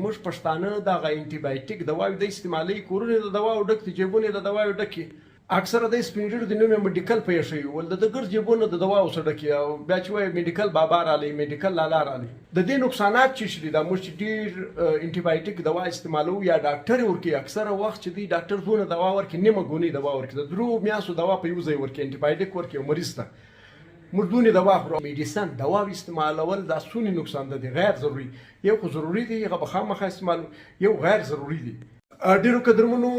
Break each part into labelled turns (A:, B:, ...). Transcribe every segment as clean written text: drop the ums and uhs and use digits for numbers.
A: زموږ پښتانه دغه انټي بایوټیک دواوې د استعمالوي، کورونه د دواو ډک دي، جیبونه د دواو ډک دي. اکثره د سپین ږیرو د نوم میډیکل په ایښی ول د ګر جیبونه د دواو سره ډک او بیا چې وایي میډیکل بابا رالی، میډیکل لالا رالی. د دې نقصانات چې دي دا موږ چې ډېر انټي بایوټیک دوا استعمالو یا ډاکټر ورکوي، اکثره وخت چې دی ډاکټر دونه دوا ورکوي، نیمه ګونۍ دوا ورکوي، د درو میاشتو دوا په یو ځای ورکوي، انټي بایوټیک ورکوي مریض ته. موږ دونې دوا خورو. میډیسن دوا استعمالول دا څونه نقصان ده، غیر ضروري. یو خو ضروري دی هغه به خامخا استعمالو، یو غیر ضروري دی. ډیرو قدرمنو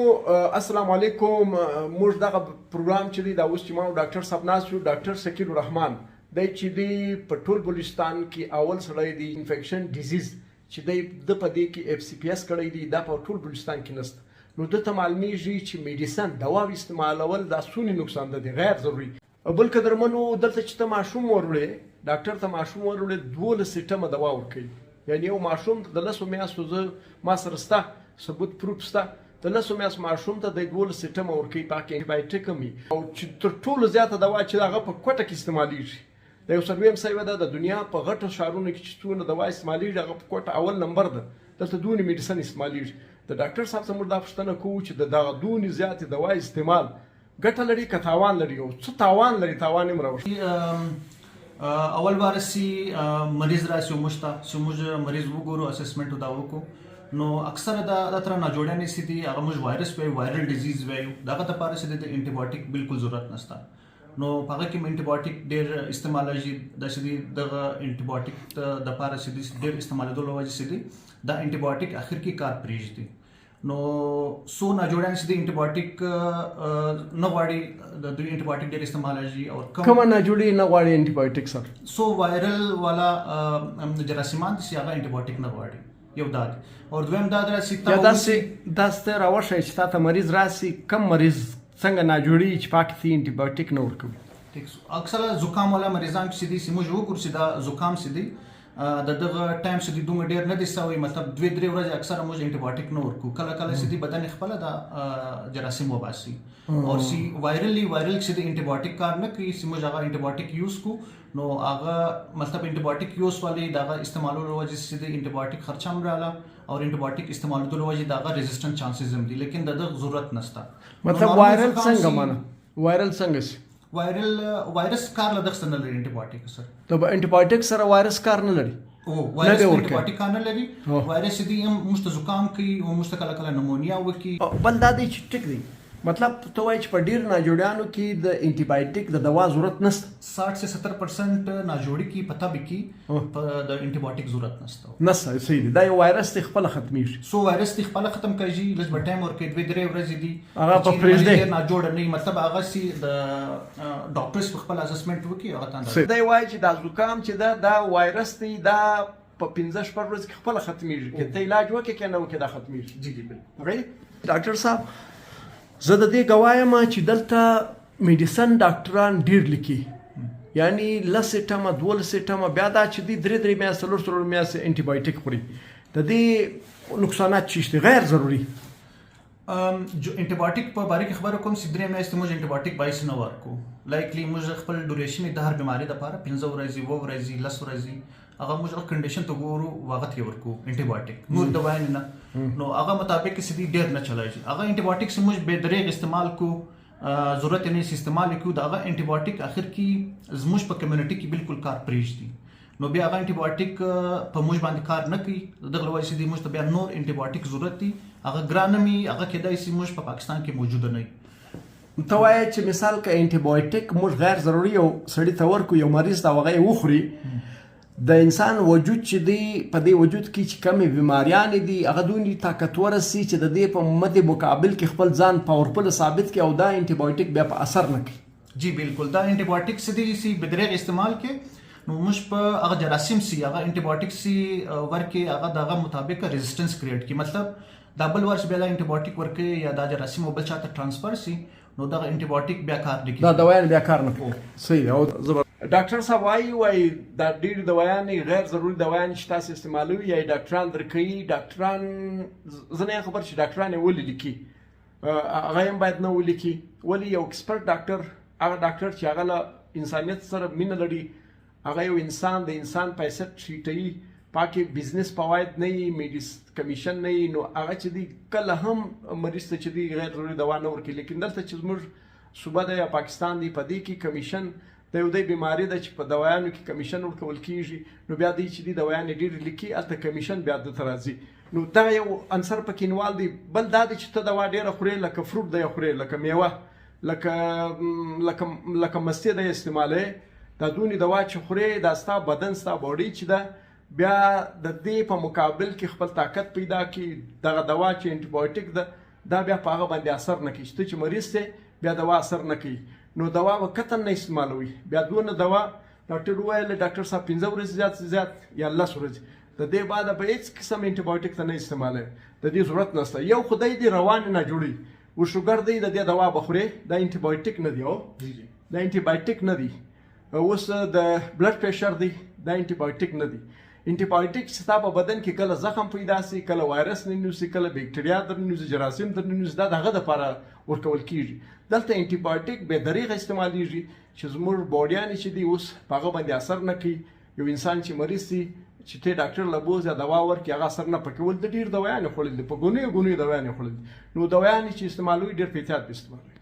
A: السلام علیکم. موږ دغه پروګرام چې دی دا اوس چې ما ډاکټر صاحب ناست یو، ډاکټر سکیر الرحمن دی چې دی په ټول بلوچستان کې اول سړی دی انفیکشن ډیزیز چې دی د په دې کې اف سی پی اس کړی دی، دا په ټول بلوچستان کې نشته. نو دته معلومیږي چې میډیسن دوا استعمالول دا څونه نقصان ده، غیر ضروري. بل قدرمنو دلته چې ته ماشوم وروړې ډاکټر ته ماشوم وروړې 12 سیټمه دوا ورکوي، یعنی یو ماشوم د 10 میاشتو زه ما سره سته ثبوت پروف سته، د 10 میاشتو ماشوم ته د 12 سیټمه ورکوي پاکې انټي بایوټیک هم او چې تر ټولو زیاته دوا چې هغه په کوټه کې استعمالیږي. د یو څلوېښتم سویه ده د دنیا په غټو ښارونو کې چې څونه دوا استعمالیږي هغه په کوټه اول نمبر ده، دلته دونې میډیسن استعمالیږي. د ډاکټر صاحب څخه موږ دا پوښتنه کوو چې د دغه دونې زیاتې دوا استعمال ګټه لري که تاوان لري، او څه تاوان لري، تاوان یې راوښیي.
B: اول بار سی مریض راسي موږ ته چې موږ مریض وګورو اسسمنټ دا وکړو، نو اکثره دا تر نه جوړنې سي دي هغه موږ وایرس وایو، وایرل ډیزیز وایو، دغه لپاره چې د انټي بایوټیک بالکل ضرورت نشته. نو هغه کې انټي بایوټیک ډېر استعمالېږي، د چې دغه انټي بایوټیک د لپاره چې ډېر استعمالېدل وجه چې دي دا انټي بایوټیک اخر کې کار پرېږدي. نو سو نه جوړان چې د انټي بایوټیک نه غواړي، د دوی انټي بایوټیک ډېر استعمالېږي او
A: کومه نه جوړي نه غواړي انټي بایوټیک سره،
B: سو وایرل والا جراثیمان چې هغه انټي بایوټیک نه غواړي، یو دا دی. او دویم دا راسي
A: یا داسې راوښیي چې تا ته مریض راسي، کم مریض څنګه نه جوړي چې پاک دي انټي بایوټیک نه ورکوي؟
B: اکثره زکام والا مریضان چې دي موږ وګورو چې دا زکام چې دی د دغه ټایم چې دومره ډېر نه دي سوی، مطلب 2-3 ورځې اکثره موږ انټي بایوټیک نه ورکو، کله کله چې بدن خپل دا جراثیم وباسي. او سی وایرل چې د انټي بایوټیک کار نه کوي چې موږ هغه انټي بایوټیک یوز کو، نو هغه مطلب انټي بایوټیک یوز والی دغه استعمالولو وجه چې د انټي بایوټیک خرچه هم رااله او انټي بایوټیک استعمالولو وجه دغه ریزिस्टेंट چانسز هم دي، لیکن دغه ضرورت نشته.
A: مطلب وایرل څنګه معنی وایرل څنګه سي
B: وایرس کار لدغه نه لري انټي بایوټیک سره،
A: ته انټي بایوټیک سره وایرس کار نه لري،
B: وایرس انټي بایوټیک کار نه لري. وایرس دې هم موږ ته زکام کوي او موږ ته کله کله نمونیا وکي.
A: بل دا دی چې ټیک دی، مطلب ته وایي چې په ډېر ناجوړیانو کې د انټي بایوټیک د دوا ضرورت نشته،
B: 60 سے 70% ناجوړي کې پتا به کې په د انټي بایوټیک ضرورت
A: نشته. صحیح دی، دا یو وایرس ته خپل ختمېږي،
B: سو وایرس ته خپل ختم کیږي، لږ به ټایم ورکړي 2-3 ورځې دي
A: هغه په پرېږدي
B: نه جوړ نه، مطلب هغه سي د ډاکټرز په خپل اسسمنټ وکي هغه تاند
A: دی وایي چې دا زکام چې دا وایرس دی دا په 15 ورځې کې خپل ختمېږي، که ته علاج وکړې که نه وکړې دا ختمېږي.
B: جی بالکل.
A: ډاکټر صاحب زه د دې ګواه یم چې دلته میډیسن ډاکټران ډېر لیکي، یعنی 10 سیټمه 12 سیټمه، بیا دا چې دی 3 میاشتې 4 میاشتې انټي بایوټیک خوري، د دې نقصانات چې شته غیر ضروري.
B: جو انټي بایوټیک په باره کې خبره کوم چې 3 میاشتې موږ انټي بایوټیک بایس نه ورکو، لایکلی موږ خپل ډوریشن د هر بیماری لپاره 15 ورځې 20 ورځې 10 ورځې هغه موږ کنډیشن ته ګورو وخت یې ورکو انټي بایوټیک، نور دوا نه، نو هغه مطابق چې ډېر نه چلایږي. هغه انټي بایوټیک چې موږ به دریغ استعمال کو، ضرورت نه استعمال کو، دا هغه انټي بایوټیک اخر کې زموږ په کمیونټي کې بالکل کار پرېږدي، نو بیا هغه انټي بایوټیک په موږ باندې کار نه کوي، دغه وجه چې موږ ته بیا نور انټي بایوټیک ضرورت دي، هغه ګرانمي هغه کېدای شي موږ په پاکستان کې موجود نه وي.
A: ته وایې چې مثال که انټي بایوټیک موږ غیر ضروري یو سړي ته ورکو، یو مریض ته هغه یې وخوري، د انسان وجود چې دی په دې وجود کې چې کمې بیماریانې دي هغه دومره طاقتوره سي چې د دې په مد مقابل کې خپل ځان پاورفل ثابت کړي او دا انټي بایوټیک بیا په اثر نه کوي.
B: جی بالکل، دا انټي بایوټیک چې دی بدریغ استعمال کې، نو موږ په هغه جراثیم سي هغه انټي بایوټیک سي ورکې هغه دغه مطابق ریزिस्टेंस کریټ کی، مطلب دا بل ورش بیا انټي بایوټیک ورکې یا دا جراثیم بل چاته ترانسفر سي، نو دغه انټي بایوټیک بیا کار نه کوي،
A: دا دوايان بیا کار نه کوي. صحیح. او ډاکټر صاحب وایي دا ډېر دوايانې غیر ضروري دوايانې چې تاسو استعمالوي یا ډاکټران درکوي، ډاکټران زه نه یم خبر چې ډاکټران یې ولې لیکي، هغه هم باید نه ولیکي. ولې یو ایکسپرټ ډاکټر، هغه ډاکټر چې هغه له انسانیت سره مینه لري، هغه یو انسان د انسان په حیثیت ټریټوي، پاکې بزنس فواید نه وي میډیس کمیشن نه وي نو هغه چې دی کله هم مریض ته چې دی غیر ضروري دوا نه ورکوي لیکن دلته چې زموږ صوبه ده یا پاکستان دی په دې کې کمیشن د یو دې بیماري ده چې په دوايانو کې کمیشن ورکول کیږي نو بیا دی چې دی دوايانې ډېرې لیکي هلته کمیشن بیا دلته راځي نو دا یو عنصر پکې انوال دی بل دا دی چې ته دوا ډېره خورې لکه فروټ دی خورې لکه میوه لکه مستې دی استعمالوې دا دونې دوا چې خورې دا ستا بدن ستا باډي چې ده بیا د دې په مقابل کې خپل طاقت پیدا کړي دغه دوا چې انټي بایوټیک ده دا بیا په هغه باندې اثر نه کوي ته چې مریض دی بیا دوا اثر نه کوي نو دوا به قطعا نه استعمالوي بیا دونه دوا ډاکټر وویل ډاکټر صاحب 15 ورځې زیات یا 10 ورځې د دې بعد به هیڅ قسم انټي بایوټیک ته نه استعمالوي د دې ضرورت نشته یو خدای دې روان نه جوړي و شوګر دی د دې دوا بخوري دا انټي بایوټیک نه دی او دا انټي بایوټیک نه دی اوس د بلډ پریشر دی دا انټي بایوټیک نه دی انټي بایوټیک چې ستا په بدن کې کله زخم پیدا سي کله وایرس ننوسي کله بیکټریا درنوسي جراثیم درنوسي دا دغه دپاره ورکول کیږي دلته انټي بایوټیک بې دریغه استعمالیږي چې زموږ باډیانې چې دي اوس په هغه باندې اثر نه کوي یو انسان چې مریض سي چې ته ډاکټر له بوز یا دوا ورکړي هغه اثر نه پکې ول د ډېر دوايانې خوړل دي په ګونیو دوايانې خوړل دي نو دوايانې چې استعمالوي ډېر په احتیاط به استعمالوي